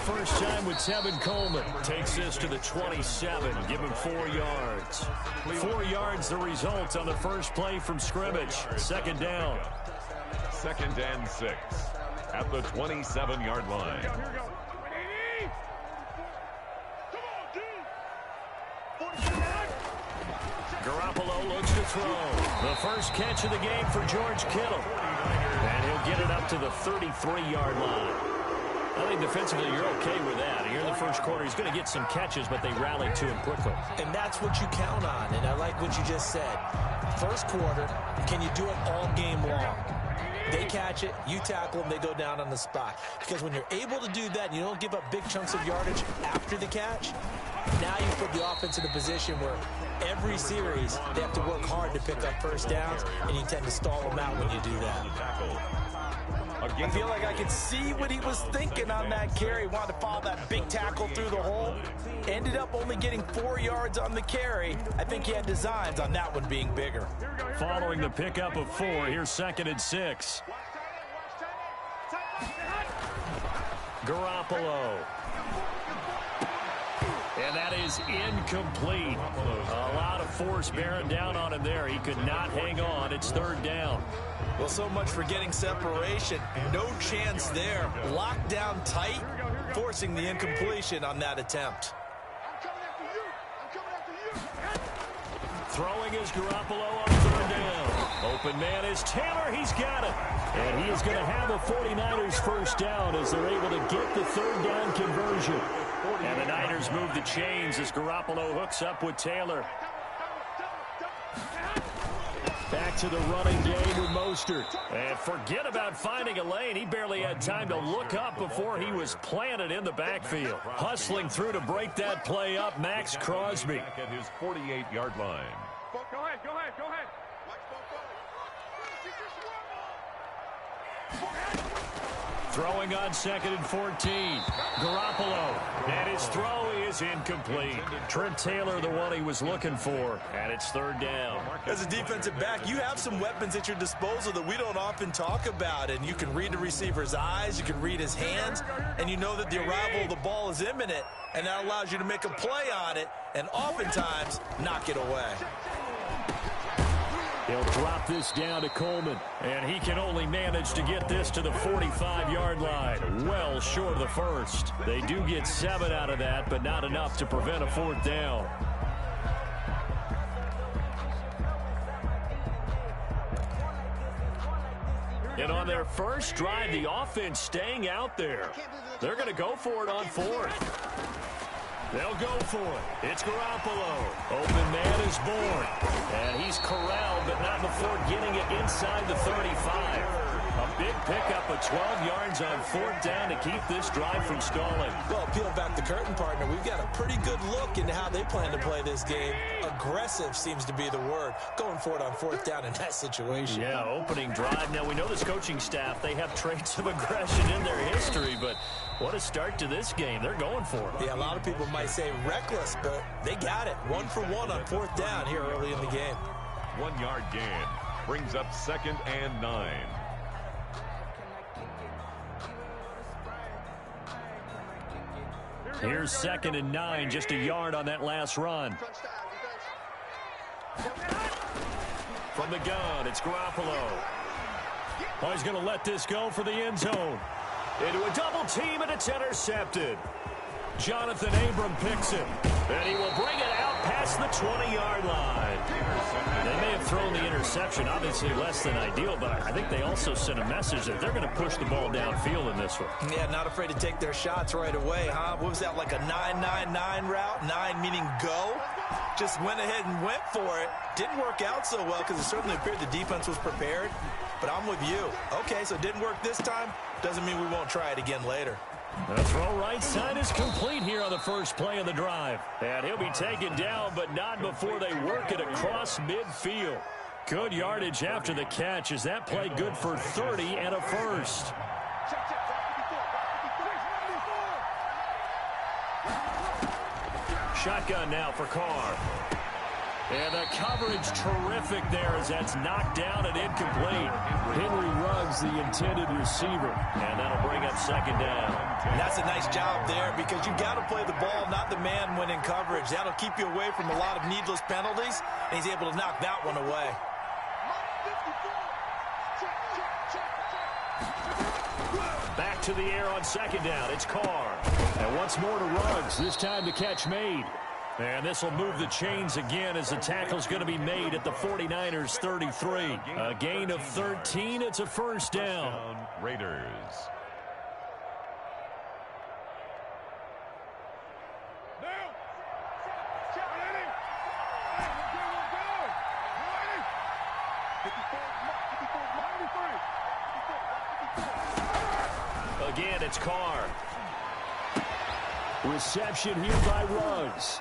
first time with Tevin Coleman. Takes this to the 27. Give him 4 yards. 4 yards the result on the first play from scrimmage. Second down. 2nd and 6 at the 27-yard line. Garoppolo looks to throw. The first catch of the game for George Kittle. And he'll get it up to the 33-yard line. I think defensively you're okay with that. Here in the first quarter, he's going to get some catches, but they rallied to him quickly. And that's what you count on, and I like what you just said. First quarter, can you do it all game long? They catch it, you tackle them, they go down on the spot. Because when you're able to do that, and you don't give up big chunks of yardage after the catch, now you put the offense in a position where every series they have to work hard to pick up first downs, and you tend to stall them out when you do that. I feel like I could see what he was thinking on that carry. Wanted to follow that big tackle through the hole. Ended up only getting 4 yards on the carry. I think he had designs on that one being bigger. Following the pickup of 4, here's 2nd and 6. Garoppolo. And that is incomplete. A lot of force bearing down on him there. He could not hang on. It's 3rd down. Well, so much for getting separation. No chance there. Locked down tight, forcing the incompletion on that attempt. Throwing is Garoppolo on 3rd down. Open man is Taylor. He's got it. And he is going to have a 49ers first down as they're able to get the 3rd down conversion. And the Niners move the chains as Garoppolo hooks up with Taylor. Back to the running game with Mostert. And forget about finding a lane. He barely had time to look up before he was planted in the backfield. Hustling through to break that play up, Max Crosby. Back at his 48-yard line. Go ahead, go ahead, go ahead. Throwing on 2nd and 14. Garoppolo. And his throw is incomplete. Trent Taylor, the one he was looking for. And it's 3rd down. As a defensive back, you have some weapons at your disposal that we don't often talk about. And you can read the receiver's eyes, you can read his hands, and you know that the arrival of the ball is imminent. And that allows you to make a play on it and oftentimes knock it away. He'll drop this down to Coleman, and he can only manage to get this to the 45-yard line, well short of the first. They do get 7 out of that, but not enough to prevent a 4th down. And on their first drive, the offense staying out there. They're going to go for it on 4th. They'll go for it. It's Garoppolo. Open man is born. And he's corralled, but not before getting it inside the 35. A big pickup of 12 yards on 4th down to keep this drive from stalling. Well, peel back the curtain, partner. We've got a pretty good look into how they plan to play this game. Aggressive seems to be the word. Going for it on 4th down in that situation. Yeah, opening drive. Now, we know this coaching staff, they have traits of aggression in their history, but what a start to this game. They're going for it. Yeah, a lot of people might say reckless, but they got it. 1 for 1 on 4th down here early in the game. 1-yard gain brings up 2nd and 9. Here's 2nd and 9, just a yard on that last run. From the gun, it's Garoppolo. Oh, he's going to let this go for the end zone. Into a double team, and it's intercepted. Jonathan Abram picks it, and he will bring it out past the 20-yard line. They may have thrown the interception, obviously less than ideal, but I think they also sent a message that they're going to push the ball downfield in this one. Yeah, not afraid to take their shots right away, huh? What was that, like a 9-9-9 route? 9 meaning go? Just went ahead and went for it. Didn't work out so well because it certainly appeared the defense was prepared, but I'm with you. Okay, so it didn't work this time. Doesn't mean we won't try it again later. The throw right side is complete here on the first play of the drive. And he'll be taken down, but not before they work it across midfield. Good yardage after the catch. Is that play good for 30 and a first? Shotgun now for Carr. And the coverage terrific there as that's knocked down and incomplete. Henry Ruggs, the intended receiver. And that'll bring up second down. And that's a nice job there because you've got to play the ball, not the man when in coverage. That'll keep you away from a lot of needless penalties, and he's able to knock that one away. Back to the air on second down. It's Carr. And once more to Ruggs. This time the catch made. And this will move the chains again as the tackle's going to be made at the 49ers 33. A gain of 13. It's a first down. Raiders. Again, it's Carr. Reception here by Ruggs.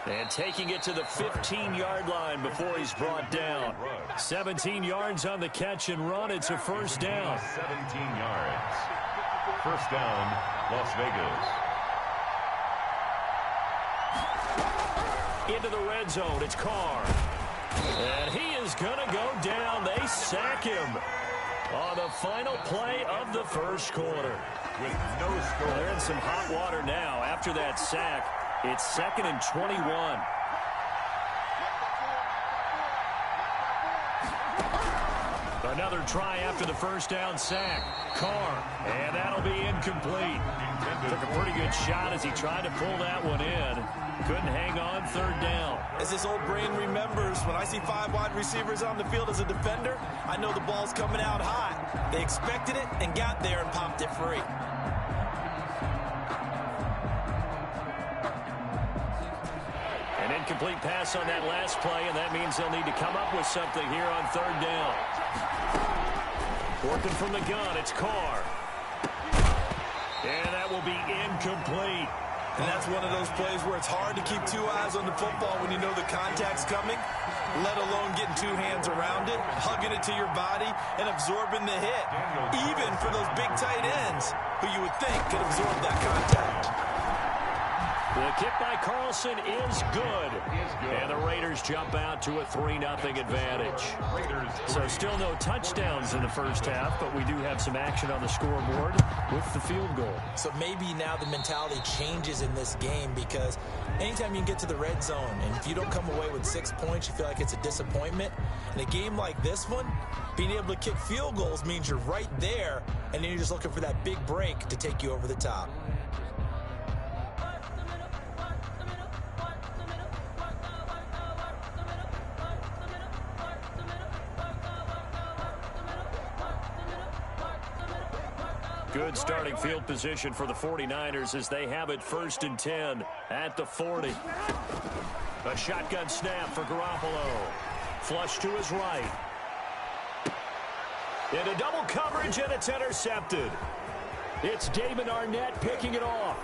And taking it to the 15-yard line before he's brought down. 17 yards on the catch and run. It's a first down. 17 yards. First down, Las Vegas. Into the red zone. It's Carr. And he is going to go down. They sack him on the final play of the first quarter. With no score. They're in some hot water now after that sack. It's 2nd and 21. Another try after the first down sack. Carr, and that'll be incomplete. Took a pretty good shot as he tried to pull that one in. Couldn't hang on, third down. As this old brain remembers, when I see 5 wide receivers on the field as a defender, I know the ball's coming out hot. They expected it and got there and popped it free. An incomplete pass on that last play, and that means they'll need to come up with something here on third down. Working from the gun, it's Carr. And that will be incomplete. And that's one of those plays where it's hard to keep 2 eyes on the football when you know the contact's coming, let alone getting 2 hands around it, hugging it to your body, and absorbing the hit. Even for those big tight ends, who you would think could absorb that contact. The kick by Carlson is good. And the Raiders jump out to a 3-0 advantage. So still no touchdowns in the first half, but we do have some action on the scoreboard with the field goal. So maybe now the mentality changes in this game because anytime you get to the red zone and if you don't come away with 6 points, you feel like it's a disappointment. In a game like this one, being able to kick field goals means you're right there, and then you're just looking for that big break to take you over the top. Good starting field position for the 49ers as they have it 1st and 10 at the 40. A shotgun snap for Garoppolo. Flush to his right. Into double coverage, and it's intercepted. It's David Arnett picking it off.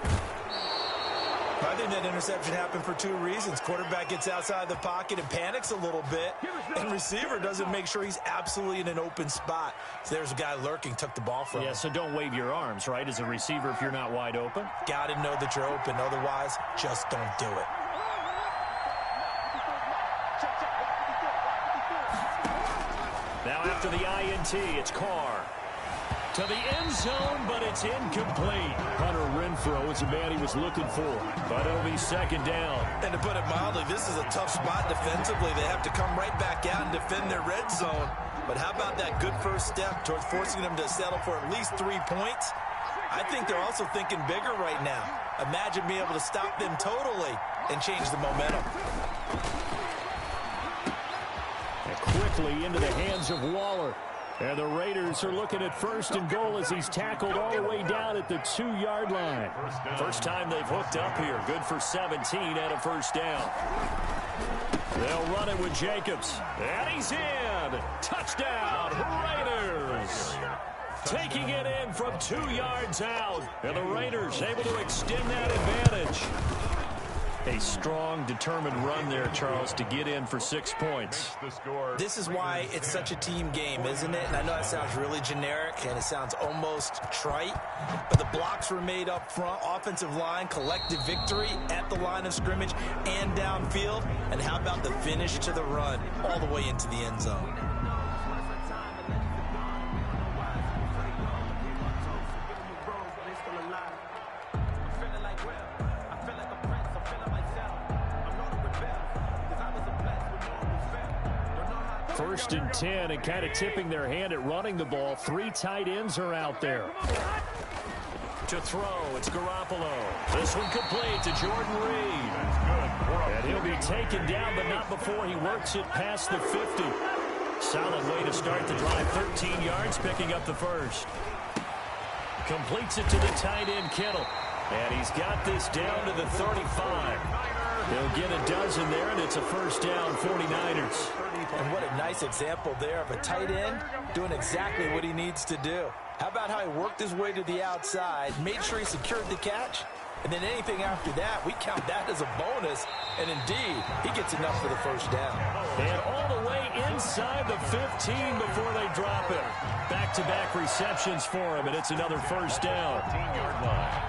I think that interception happened for 2 reasons. Quarterback gets outside the pocket and panics a little bit, and receiver doesn't make sure he's absolutely in an open spot. So there's a guy lurking, took the ball from him. Yeah, so don't wave your arms, right, as a receiver if you're not wide open. Got to know that you're open. Otherwise, just don't do it. Now after the INT, it's Carr. To the end zone, but it's incomplete. Hunter Renfrow is the man he was looking for, but it'll be 2nd down. And to put it mildly, this is a tough spot defensively. They have to come right back out and defend their red zone. But how about that good first step towards forcing them to settle for at least 3 points? I think they're also thinking bigger right now. Imagine being able to stop them totally and change the momentum. And quickly into the hands of Waller. And the Raiders are looking at 1st and goal as he's tackled all the way down at the 2-yard line. First time they've hooked up here. Good for 17 and a first down. They'll run it with Jacobs. And he's in. Touchdown, Raiders. Taking it in from 2 yards out. And the Raiders able to extend that advantage. A strong, determined run there, Charles, to get in for 6 points. This is why it's such a team game, isn't it? And I know that sounds really generic and it sounds almost trite, but the blocks were made up front, offensive line, collective victory at the line of scrimmage and downfield. And how about the finish to the run all the way into the end zone? First and 10, and kind of tipping their hand at running the ball. 3 tight ends are out there. To throw, it's Garoppolo. This one complete to Jordan Reed. And he'll be taken down, but not before he works it past the 50. Solid way to start the drive. 13 yards, picking up the first. Completes it to the tight end, Kittle. And he's got this down to the 35. He'll get a dozen there, and it's a first down, 49ers. And what a nice example there of a tight end doing exactly what he needs to do. How about how he worked his way to the outside, made sure he secured the catch, and then anything after that, we count that as a bonus. And indeed, he gets enough for the first down. And all the way inside the 15 before they drop it. Back-to-back receptions for him, and it's another first down. 15-yard line.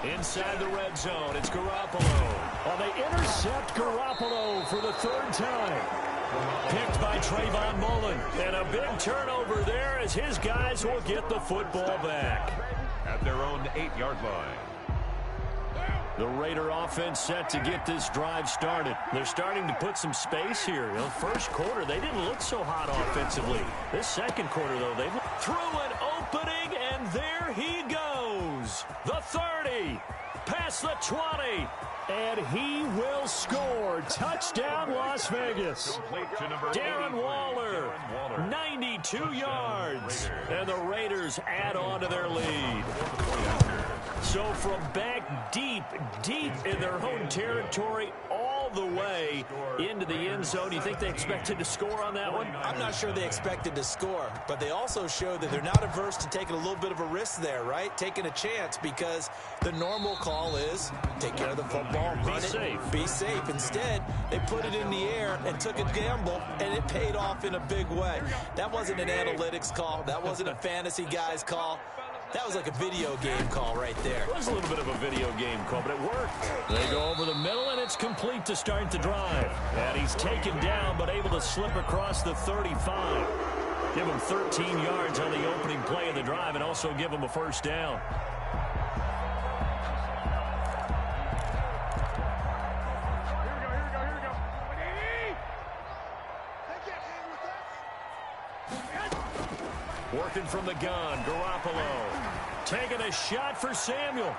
Inside the red zone, it's Garoppolo. Well, they intercept Garoppolo for the 3rd time. Picked by Trayvon Mullen. And a big turnover there as his guys will get the football back. At their own 8-yard line. The Raider offense set to get this drive started. They're starting to put some space here. You know, first quarter, they didn't look so hot offensively. This second quarter, though, they threw an opening, and there he goes. The 30, past the 20, and he will score. Touchdown, Las Vegas. Darren Waller, 92 yards, and the Raiders add on to their lead. So from back deep in their own territory, all the way into the end zone, you think they expected to score on that one? I'm not sure they expected to score, but they also showed that they're not averse to taking a little bit of a risk there, right? Taking a chance, because the normal call is take care of the football, run it, be safe. Instead, they put it in the air and took a gamble, and it paid off in a big way. That wasn't an analytics call. That wasn't a fantasy guy's call. That was like a video game call right there. It was a little bit of a video game call, but it worked. They go over the middle, and it's complete to start the drive. And he's taken down, but able to slip across the 35. Give him 13 yards on the opening play of the drive, and also give him a first down. Working from the gun, Garoppolo. Taking a shot for Samuel.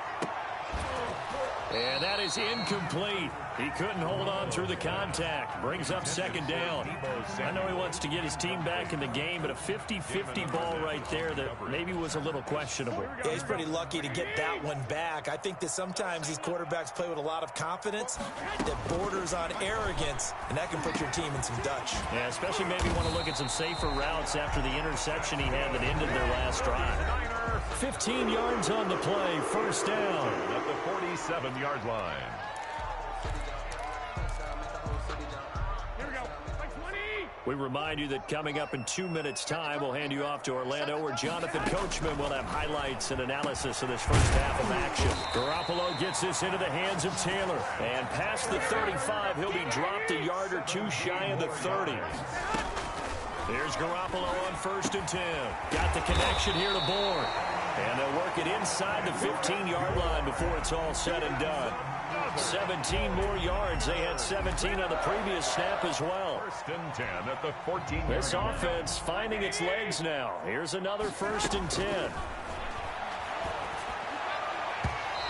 And that is incomplete. He couldn't hold on through the contact. Brings up second down. I know he wants to get his team back in the game, but a 50-50 ball right there that maybe was a little questionable. Yeah, he's pretty lucky to get that one back. I think that sometimes these quarterbacks play with a lot of confidence that borders on arrogance, and that can put your team in some Dutch. Yeah, especially maybe want to look at some safer routes after the interception he had that ended their last drive. 15 yards on the play, first down. At the 47-yard line. We remind you that coming up in 2 minutes' time, we'll hand you off to Orlando, where Jonathan Coachman will have highlights and analysis of this first half of action. Garoppolo gets this into the hands of Taylor. And past the 35, he'll be dropped a yard or two shy of the 30. Here's Garoppolo on 1st and 10. Got the connection here to Bourne. And they'll work it inside the 15-yard line before it's all said and done. 17 more yards. They had 17 on the previous snap as well. 1st and 10 at the 14-yard line. This offense finding its legs now. Here's another 1st and 10.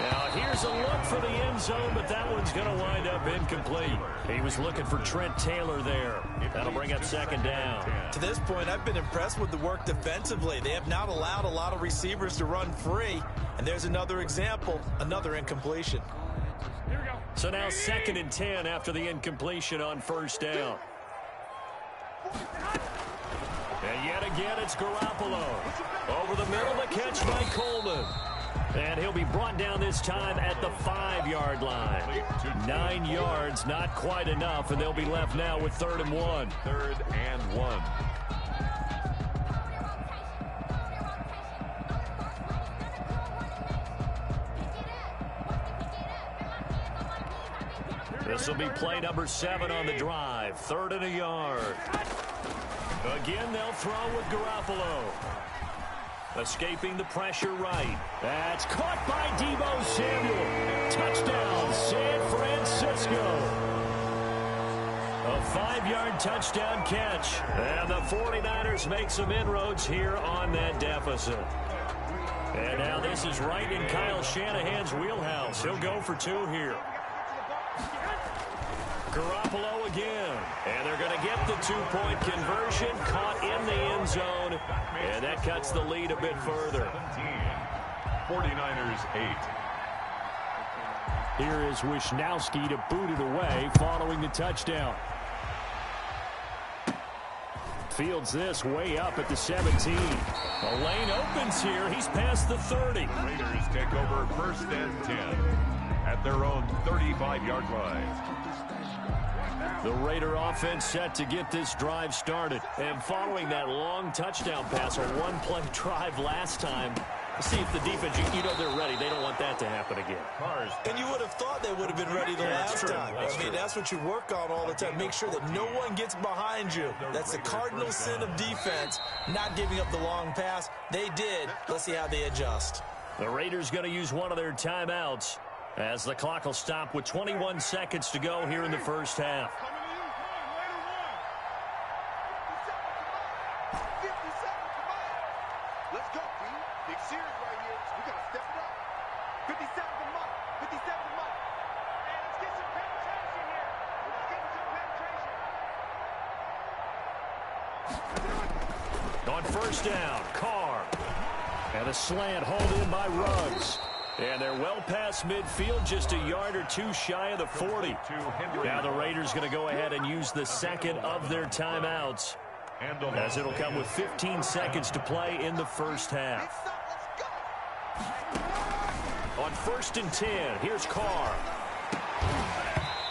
Now here's a look for the end zone, but that one's going to wind up incomplete. He was looking for Trent Taylor there. That'll bring up second down. To this point, I've been impressed with the work defensively. They have not allowed a lot of receivers to run free. And there's another example, another incompletion. So now 2nd and 10 after the incompletion on first down. And yet again, it's Garoppolo. Over the middle, the catch by Coleman. And he'll be brought down this time at the 5-yard line. 9 yards, not quite enough, and they'll be left now with 3rd and 1. 3rd and 1. This will be play number 7 on the drive. 3rd and a yard. Again, they'll throw with Garoppolo. Escaping the pressure right. That's caught by Deebo Samuel. Touchdown, San Francisco. A 5-yard touchdown catch. And the 49ers make some inroads here on that deficit. And now this is right in Kyle Shanahan's wheelhouse. He'll go for 2 here. Garoppolo again. And they're going to get the 2-point conversion. Caught in the end zone. And that cuts the lead a bit further. 49ers 8. Here is Wishnowski to boot it away following the touchdown. Fields this way up at the 17. The lane opens here. He's past the 30. Raiders take over 1st and 10 at their own 35-yard line. The Raider offense set to get this drive started. And following that long touchdown pass, a 1-play drive last time, see if the defense, you know they're ready. They don't want that to happen again. And you would have thought they would have been ready the last time. That's what you work on all the time. Make sure that no one gets behind you. That's the cardinal sin of defense, not giving up the long pass. They did. Let's see how they adjust. The Raiders going to use one of their timeouts as the clock will stop with 21 seconds to go here in the first half. On first down, Carr. And a slant hauled in by Ruggs. And they're well past midfield, just a yard or 2 shy of the 40. Now the Raiders going to go ahead and use the 2nd of their timeouts, as it'll come with 15 seconds to play in the first half. On 1st and 10, here's Carr.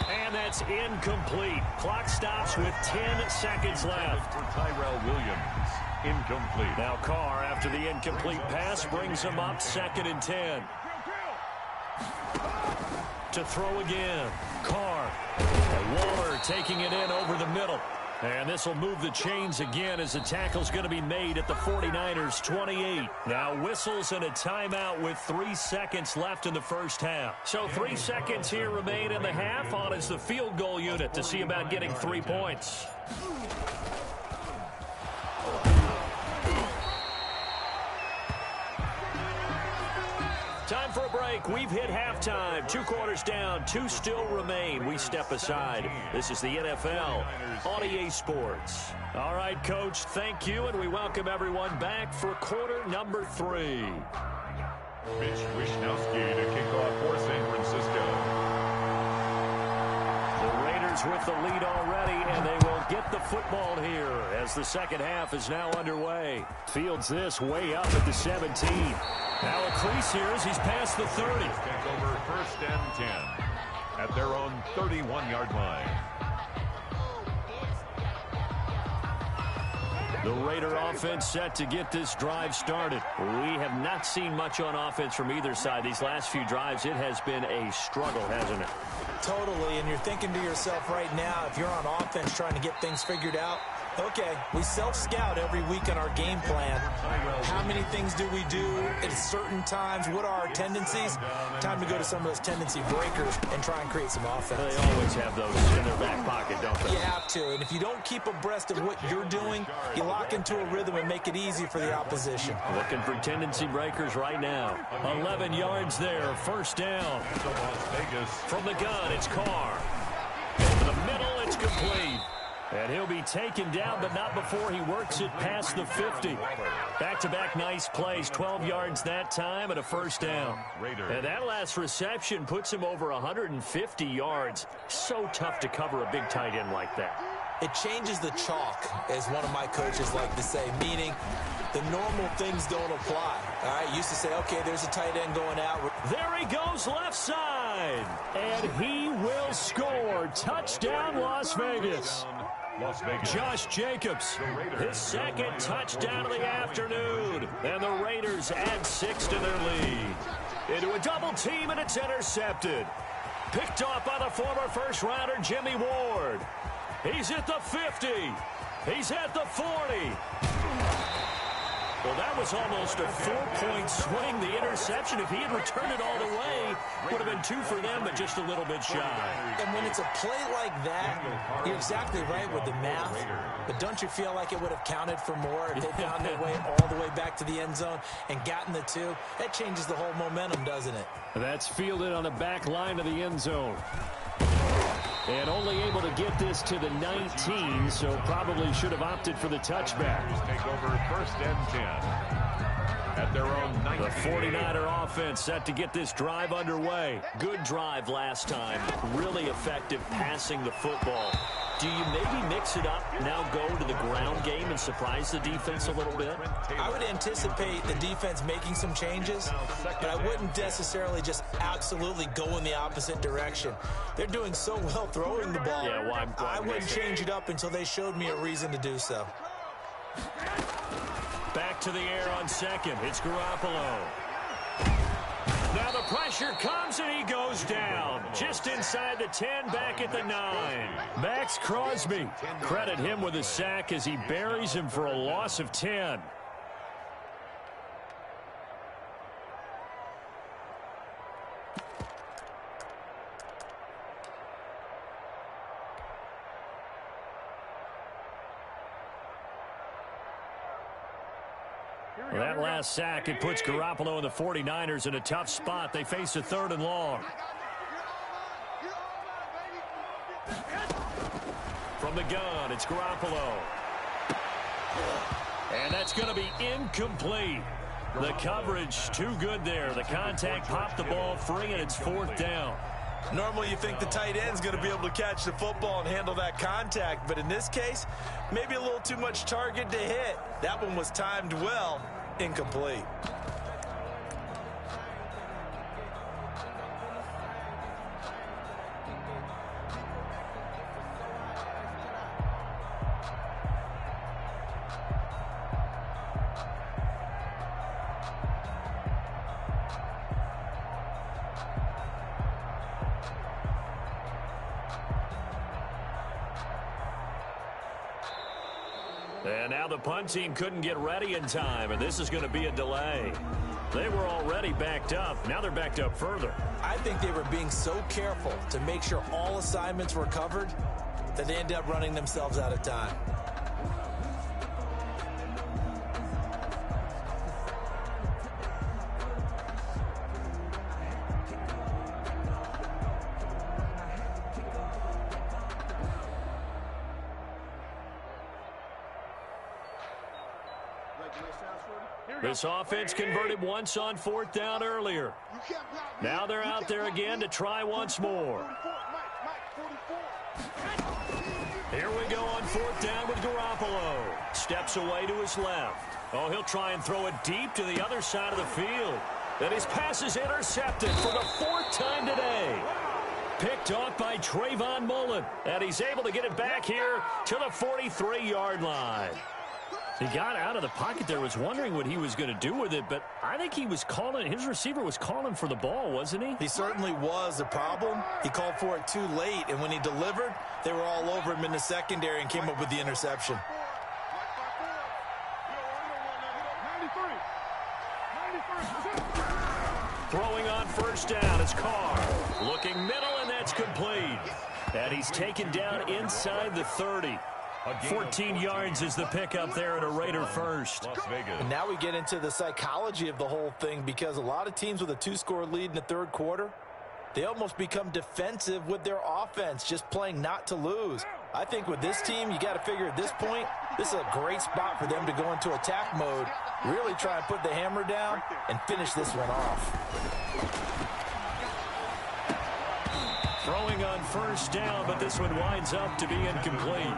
And that's incomplete. Clock stops with 10 seconds left. For Tyrell Williams, incomplete. Now Carr, after the incomplete pass, brings him up 2nd and 10. To throw again, Carr. Waller taking it in over the middle. And this will move the chains again as the tackle's going to be made at the 49ers 28. Now whistles and a timeout with 3 seconds left in the first half. So 3 seconds here remain in the half. On is the field goal unit to see about getting 3 points. Time for a break. We've hit halftime. 2 quarters down. 2 still remain. We step aside. This is the NFL on EA Sports. All right, Coach, thank you, and we welcome everyone back for quarter number 3. Mitch Wishnowski to kick off for San Francisco. The Raiders with the lead already, and they will get the football here as the second half is now underway. Fields this way up at the 17. Now a crease here as he's past the 30. Take over 1st and 10 at their own 31-yard line. The Raider offense set to get this drive started. We have not seen much on offense from either side. These last few drives, it has been a struggle, hasn't it? Totally, and you're thinking to yourself right now, if you're on offense trying to get things figured out, Okay, we self-scout every week on our game plan. How many things do we do at certain times? What are our tendencies? Time to go to some of those tendency breakers and try and create some offense. They always have those in their back pocket, don't they? You have to, and if you don't keep abreast of what you're doing, you lock into a rhythm and make it easy for the opposition. Looking for tendency breakers right now. 11 yards there, first down. From the gun, it's Carr. Over the middle, it's complete. And he'll be taken down, but not before he works it past the 50. Back-to-back nice plays, 12 yards that time and a first down. And that last reception puts him over 150 yards. So tough to cover a big tight end like that. It changes the chalk, as one of my coaches like to say, meaning the normal things don't apply. All right, used to say, okay, there's a tight end going out. There he goes left side, and he will score. Touchdown, Las Vegas. Josh Jacobs, his second touchdown of the afternoon, and the Raiders add 6 to their lead. Into a double team, and it's intercepted. Picked off by the former first-rounder Jimmy Ward. He's at the 50. He's at the 40. Well, that was almost a 4-point swing, the interception. If he had returned it all the way, would have been 2 for them, but just a little bit shy. And when it's a play like that, you're exactly right with the math. But don't you feel like it would have counted for more if they found their way all the way back to the end zone and gotten the 2? That changes the whole momentum, doesn't it? That's fielded on the back line of the end zone. And only able to get this to the 19, so probably should have opted for the touchback. Take over first and 10 at their own 19. The 49er offense set to get this drive underway. Good drive last time. Really effective passing the football. Do you maybe mix it up, now go to the ground game and surprise the defense a little bit? I would anticipate the defense making some changes, but I wouldn't necessarily just absolutely go in the opposite direction. They're doing so well throwing the ball. Yeah, why I wouldn't change it up until they showed me a reason to do so. Back to the air on second. It's Garoppolo. Now the pressure comes and he goes down. Just inside the 10, back at the 9. Max Crosby. Credit him with a sack as he buries him for a loss of 10. Well, that last sack, it puts Garoppolo and the 49ers in a tough spot. They face a 3rd and long. From the gun, it's Garoppolo. And that's going to be incomplete. The coverage too good there. The contact popped the ball free, and it's 4th down. Normally you think the tight end's going to be able to catch the football and handle that contact, but in this case, maybe a little too much target to hit. That one was timed well, incomplete. And now the punt team couldn't get ready in time, and this is going to be a delay. They were already backed up. Now they're backed up further. I think they were being so careful to make sure all assignments were covered that they ended up running themselves out of time. This offense converted once on 4th down earlier. Now they're out there again to try once more. Here we go on 4th down with Garoppolo. Steps away to his left. Oh, he'll try and throw it deep to the other side of the field. And his pass is intercepted for the 4th time today. Picked off by Trayvon Mullen. And he's able to get it back here to the 43-yard line. He got out of the pocket there, was wondering what he was going to do with it, but I think he was calling, his receiver was calling for the ball, wasn't he? He certainly was. The problem, he called for it too late, and when he delivered, they were all over him in the secondary and came up with the interception. Throwing on first down is Carr. Looking middle, and that's complete. And he's taken down inside the 30. 14 yards is the pickup there at a Raider first. And now we get into the psychology of the whole thing, because a lot of teams with a 2-score lead in the third quarter, they almost become defensive with their offense, just playing not to lose. I think with this team, you got to figure at this point, this is a great spot for them to go into attack mode, really try and put the hammer down and finish this one off. Throwing on first down, but this one winds up to be incomplete.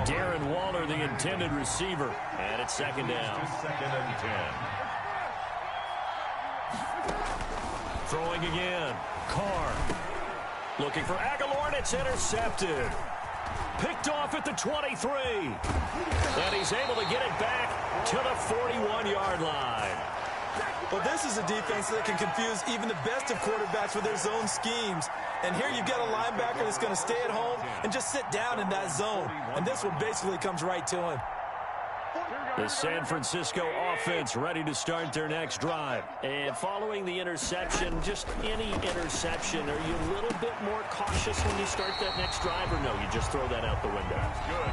Darren Waller, the intended receiver. And it's second down. Second and 10. Throwing again. Carr. Looking for Aguilar, and it's intercepted. Picked off at the 23. And he's able to get it back to the 41-yard line. Well, this is a defense that can confuse even the best of quarterbacks with their zone schemes. And here you've got a linebacker that's going to stay at home and just sit down in that zone. And this one basically comes right to him. The San Francisco offense ready to start their next drive. And following the interception, just any interception, are you a little bit more cautious when you start that next drive, or no, you just throw that out the window?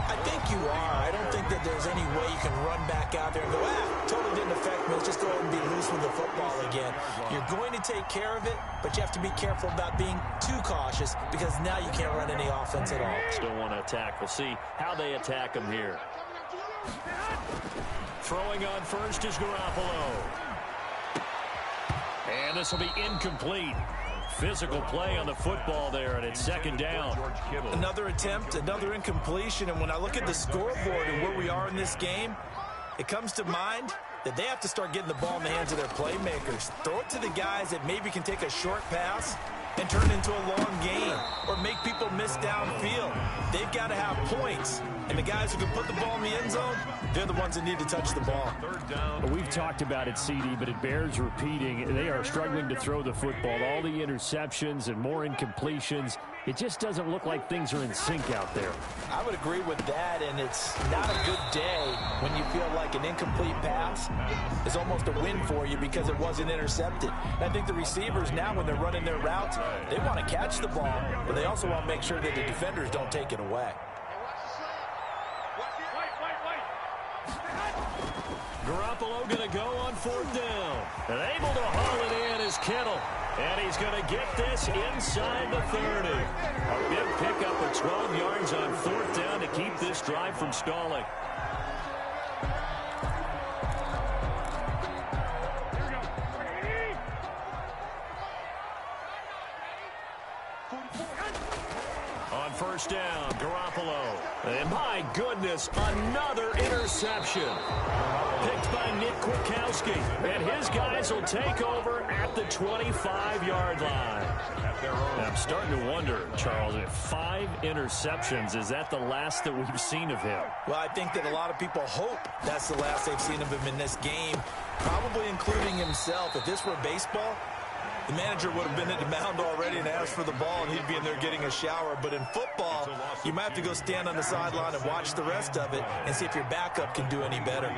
I think you are. I don't think that there's any way you can run back out there and go, totally didn't affect me. Let's just go ahead and be loose with the football again. You're going to take care of it, but you have to be careful about being too cautious, because now you can't run any offense at all. Still want to attack. We'll see how they attack them here. Throwing on first is Garoppolo. And this will be incomplete. Physical play on the football there, and it's second down. Another attempt, another incompletion, and when I look at the scoreboard and where we are in this game, it comes to mind that they have to start getting the ball in the hands of their playmakers. Throw it to the guys that maybe can take a short pass and turn it into a long gain, or make people miss downfield. They've got to have points. And the guys who can put the ball in the end zone, they're the ones that need to touch the ball. Third down. We've talked about it, CD, but it bears repeating. They are struggling to throw the football. All the interceptions and more incompletions. It just doesn't look like things are in sync out there. I would agree with that, and it's not a good day when you feel like an incomplete pass is almost a win for you because it wasn't intercepted. And I think the receivers now, when they're running their routes, they want to catch the ball, but they also want to make sure that the defenders don't take it away. Garoppolo going to go on fourth down. And able to haul it in is Kittle. And he's going to get this inside the 30. A big pickup of 12 yards on fourth down to keep this drive from stalling. On first down, Garoppolo. And my goodness, another interception. Picked by Nick Kwiatkowski. And his guys will take over at the 25-yard line. I'm starting to wonder, Charles, if 5 interceptions, is that the last that we've seen of him? Well, I think that a lot of people hope that's the last they've seen of him in this game, probably including himself. If this were baseball, the manager would have been at the mound already and asked for the ball, and he'd be in there getting a shower. But in football, you might have to go stand on the sideline and watch the rest of it and see if your backup can do any better.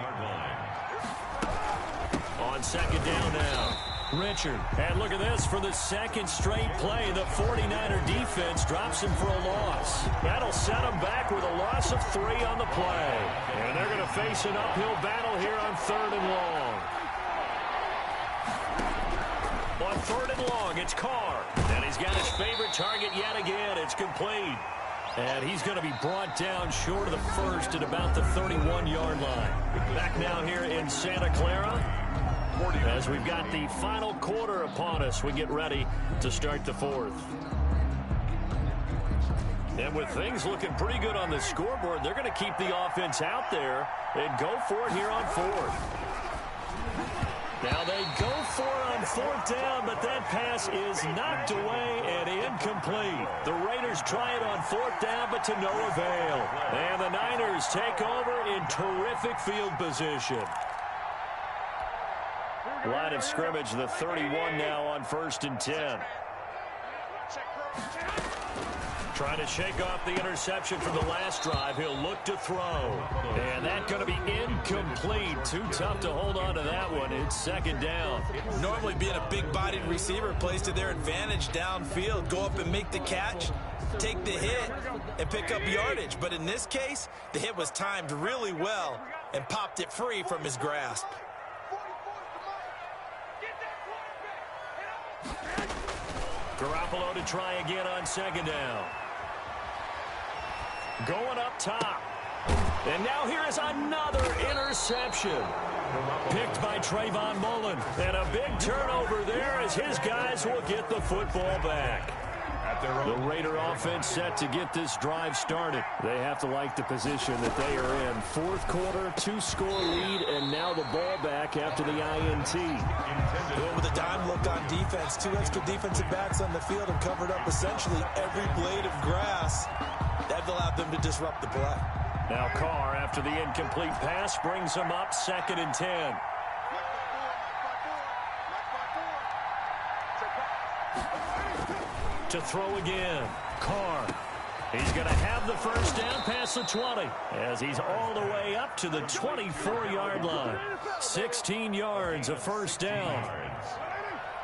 On second down now, Richard. And look at this, for the second straight play, the 49er defense drops him for a loss. That'll set him back with a loss of 3 on the play. And they're going to face an uphill battle here on third and long. On third and long, it's Carr. And he's got his favorite target yet again. It's complete. And he's going to be brought down short of the first at about the 31-yard line. Back now here in Santa Clara, as we've got the final quarter upon us, we get ready to start the fourth. And with things looking pretty good on the scoreboard, they're going to keep the offense out there and go for it here on fourth. Now they go for it on fourth down, but that pass is knocked away and incomplete. The Raiders try it on fourth down, but to no avail. And the Niners take over in terrific field position. Line of scrimmage, the 31 now on 1st and 10. Trying to shake off the interception from the last drive. He'll look to throw. And that's going to be incomplete. Too tough to hold on to that one. It's second down. Normally being a big-bodied receiver plays to their advantage downfield. Go up and make the catch, take the hit, and pick up yardage. But in this case, the hit was timed really well and popped it free from his grasp. Garoppolo to try again on second down. Going up top. And now here is another interception. Picked by Trayvon Mullen. And a big turnover there as his guys will get the football back. The Raider offense set to get this drive started. They have to like the position that they are in. Fourth quarter, 2-score lead, and now the ball back after the INT. Going with a dime look on defense. 2 extra defensive backs on the field and covered up essentially every blade of grass. That allowed them to disrupt the play. Now Carr, after the incomplete pass, brings him up 2nd and 10. To throw again. Carr. He's going to have the first down past the 20 as he's all the way up to the 24-yard line. 16 yards, a first down.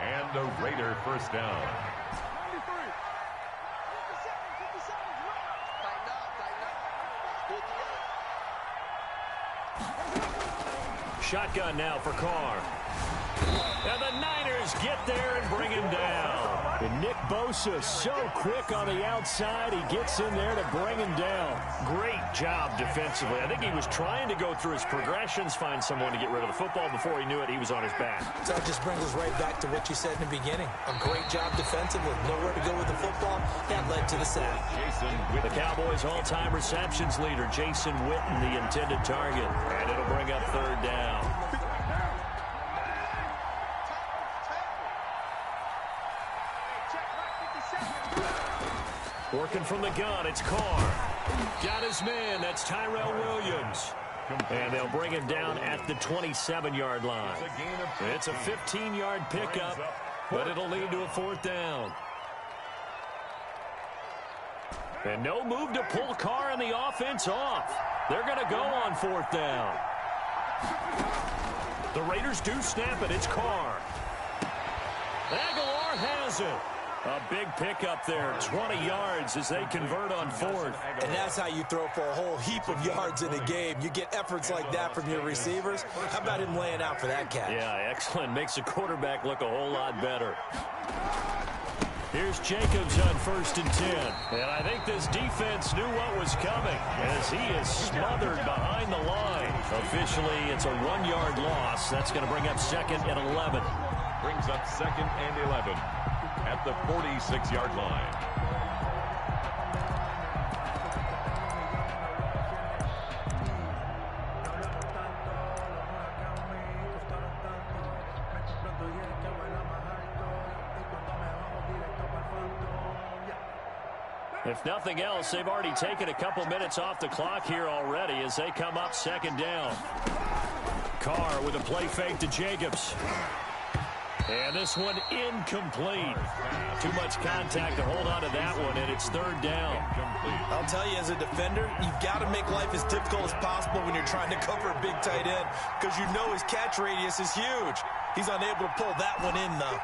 And a Raider first down. Shotgun now for Carr. And the Niners get there and bring him down. And Nick Bosa so quick on the outside. He gets in there to bring him down. Great job defensively. I think he was trying to go through his progressions, find someone to get rid of the football. Before he knew it, he was on his back. So that just brings us right back to what you said in the beginning. A great job defensively. Nowhere to go with the football. That led to the sack. The Cowboys' all-time receptions leader, Jason Witten, the intended target. And it'll bring up third down. Working from the gun, it's Carr. Got his man, that's Tyrell Williams. And they'll bring him down at the 27-yard line. It's a 15-yard pickup, but it'll lead to a fourth down. And no move to pull Carr and the offense off. They're going to go on fourth down. The Raiders do snap it. It's Carr. Aguilar has it. A big pickup there, 20 yards as they convert on fourth. And that's how you throw for a whole heap of yards in a game. You get efforts like that from your receivers. How about him laying out for that catch? Yeah, excellent. Makes the quarterback look a whole lot better. Here's Jacobs on 1st and 10. And I think this defense knew what was coming as he is smothered behind the line. Officially, it's a 1-yard loss. That's going to bring up 2nd and 11. Brings up 2nd and 11. At the 46-yard line. If nothing else, they've already taken a couple minutes off the clock here already as they come up 2nd down. Carr with a play fake to Jacobs. And this one incomplete. Too much contact to hold on to that one, and it's 3rd down. I'll tell you, as a defender, you've got to make life as difficult as possible when you're trying to cover a big tight end because you know his catch radius is huge. He's unable to pull that one in, though.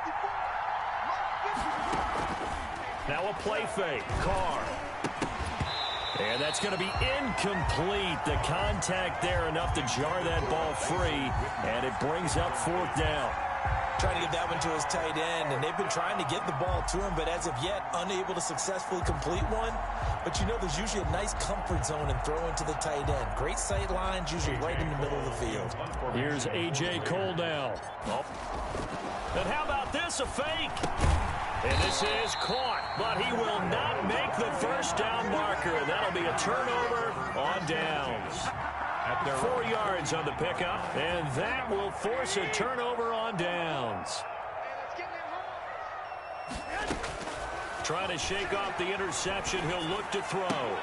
Now a play fake. Carr. And that's going to be incomplete. The contact there enough to jar that ball free, and it brings up 4th down. Trying to get that one to his tight end, and they've been trying to get the ball to him, but as of yet, unable to successfully complete one. But you know there's usually a nice comfort zone in throwing to the tight end. Great sight lines, usually right in the middle of the field. Here's A.J. Cole now. Oh. And how about this, a fake? And this is caught, but he will not make the first down marker, and that'll be a turnover on downs. 4 yards on the pickup, and that will force a turnover on downs. Trying to shake off the interception, he'll look to throw.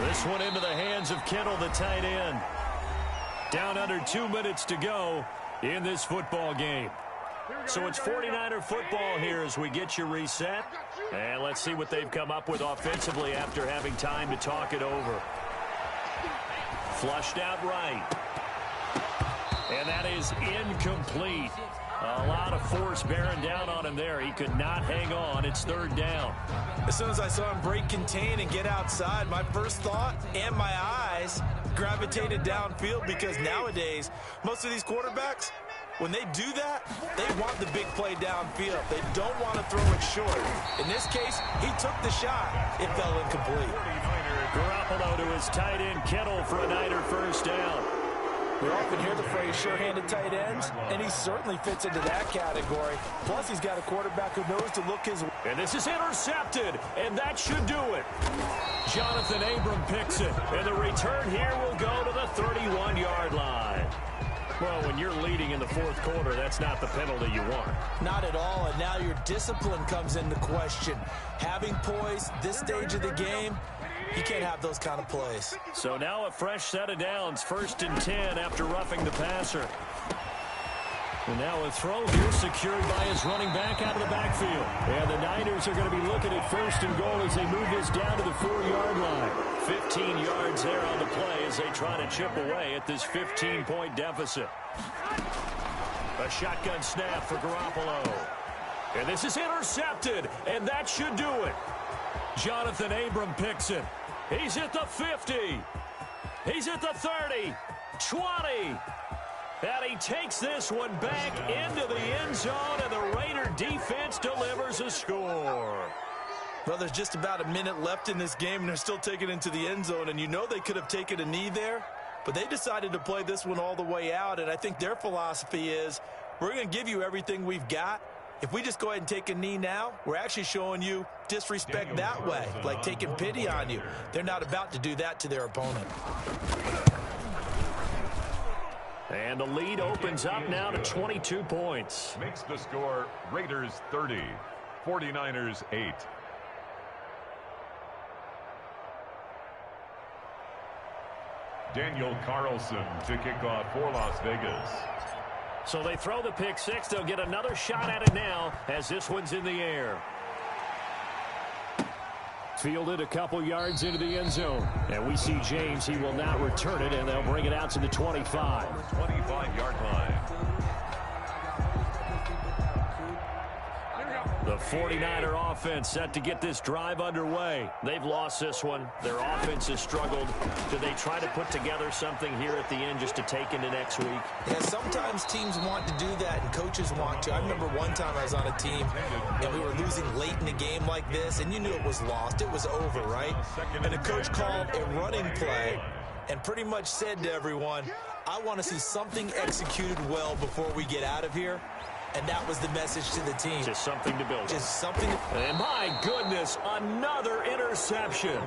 This one into the hands of Kittle, the tight end. Down under 2 minutes to go in this football game. So it's 49er football here as we get you reset. And let's see what they've come up with offensively after having time to talk it over. Flushed out right. And that is incomplete. A lot of force bearing down on him there. He could not hang on. It's third down. As soon as I saw him break contain and get outside, my first thought and my eyes gravitated downfield, because nowadays, most of these quarterbacks, when they do that, they want the big play downfield. They don't want to throw it short. In this case, he took the shot. It fell incomplete. Garoppolo to his tight end, Kittle, for a Niner first down. We often hear the phrase sure-handed tight ends, and he certainly fits into that category. Plus, he's got a quarterback who knows to look his way. And this is intercepted, and that should do it. Jonathan Abram picks it, and the return here will go to the 31-yard line. Well, when you're leading in the fourth quarter, that's not the penalty you want. Not at all, and now your discipline comes into question. Having poise this stage of the game, you can't have those kind of plays. So now a fresh set of downs, 1st and 10 after roughing the passer. And now a throw here secured by his running back out of the backfield. And the Niners are going to be looking at 1st and goal as they move this down to the 4-yard line. 15 yards there on the play as they try to chip away at this 15-point deficit. A shotgun snap for Garoppolo. And this is intercepted, and that should do it. Jonathan Abram picks it. He's at the 50. He's at the 30, 20. And he takes this one back into the end zone, and the Raider defense delivers a score. Well, there's just about a minute left in this game, and they're still taking it into the end zone. And you know they could have taken a knee there, but they decided to play this one all the way out. And I think their philosophy is, we're going to give you everything we've got. If we just go ahead and take a knee now, we're actually showing you disrespect that way, like taking pity on you. They're not about to do that to their opponent. And the lead opens up now to 22 points. Makes the score Raiders 30, 49ers 8. Daniel Carlson to kick off for Las Vegas. So they throw the pick six. They'll get another shot at it now as this one's in the air. Fielded a couple yards into the end zone. And we see James. He will not return it, and they'll bring it out to the 25. 25-yard line. The 49er offense set to get this drive underway. They've lost this one. Their offense has struggled. Do they try to put together something here at the end just to take into next week? Yeah, sometimes teams want to do that and coaches want to. I remember one time I was on a team and we were losing late in a game like this, and you knew it was lost. It was over, right? And the coach called a running play and pretty much said to everyone, I want to see something executed well before we get out of here. And that was the message to the team. Just something to build. Just something. And my goodness, another interception.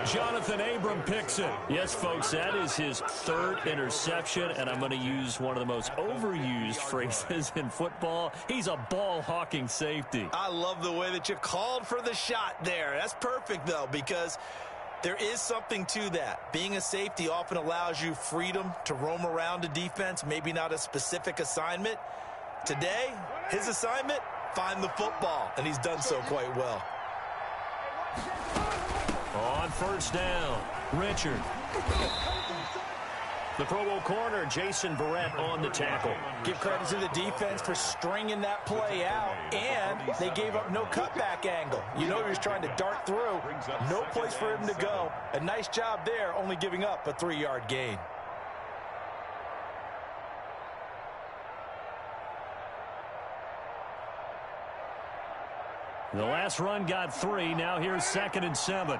Jonathan Abram picks it. Yes, folks, that is his third interception, and I'm going to use one of the most overused phrases in football. He's a ball-hawking safety. I love the way that you called for the shot there. That's perfect, though, because there is something to that. Being a safety often allows you freedom to roam around a defense, maybe not a specific assignment. Today, his assignment, find the football, and he's done so quite well. On first down, Richard. The Pro Bowl corner, Jason Barrett, on the tackle. Give credit to the defense for stringing that play out, and they gave up no cutback angle. You know he was trying to dart through. No place for him to go. A nice job there, only giving up a 3-yard gain. The last run got 3. Now here's 2nd and 7.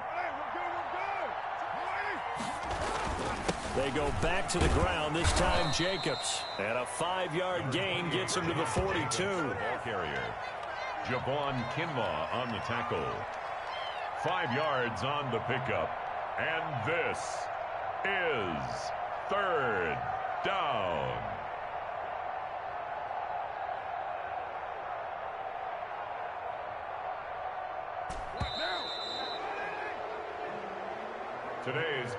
They go back to the ground, this time Jacobs. And a 5-yard gain gets him to the 42. Ball carrier, Javon Kinlaw on the tackle. 5 yards on the pickup. And this is 3rd down.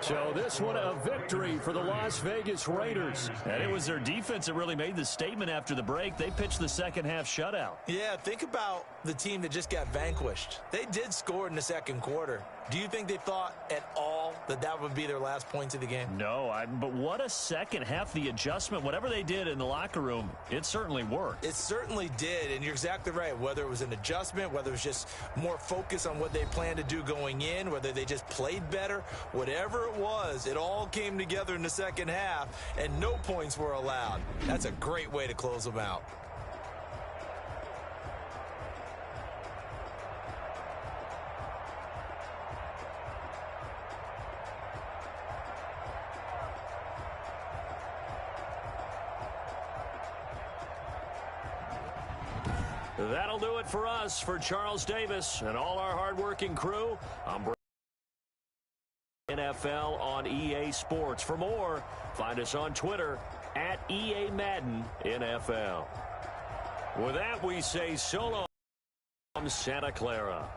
So this one a victory for the Las Vegas Raiders. And it was their defense that really made the statement after the break. They pitched the second half shutout. Yeah, think about the team that just got vanquished. They did score in the second quarter. Do you think they thought at all that that would be their last points of the game? No, but what a second half. The adjustment, whatever they did in the locker room, it certainly worked. It certainly did, and you're exactly right. Whether it was an adjustment, whether it was just more focus on what they planned to do going in, whether they just played better, whatever it was, it all came together in the second half, and no points were allowed. That's a great way to close them out. That'll do it for us. For Charles Davis and all our hardworking crew, I'm NFL on EA Sports. For more, find us on Twitter at EA Madden NFL. With that, we say so long from Santa Clara.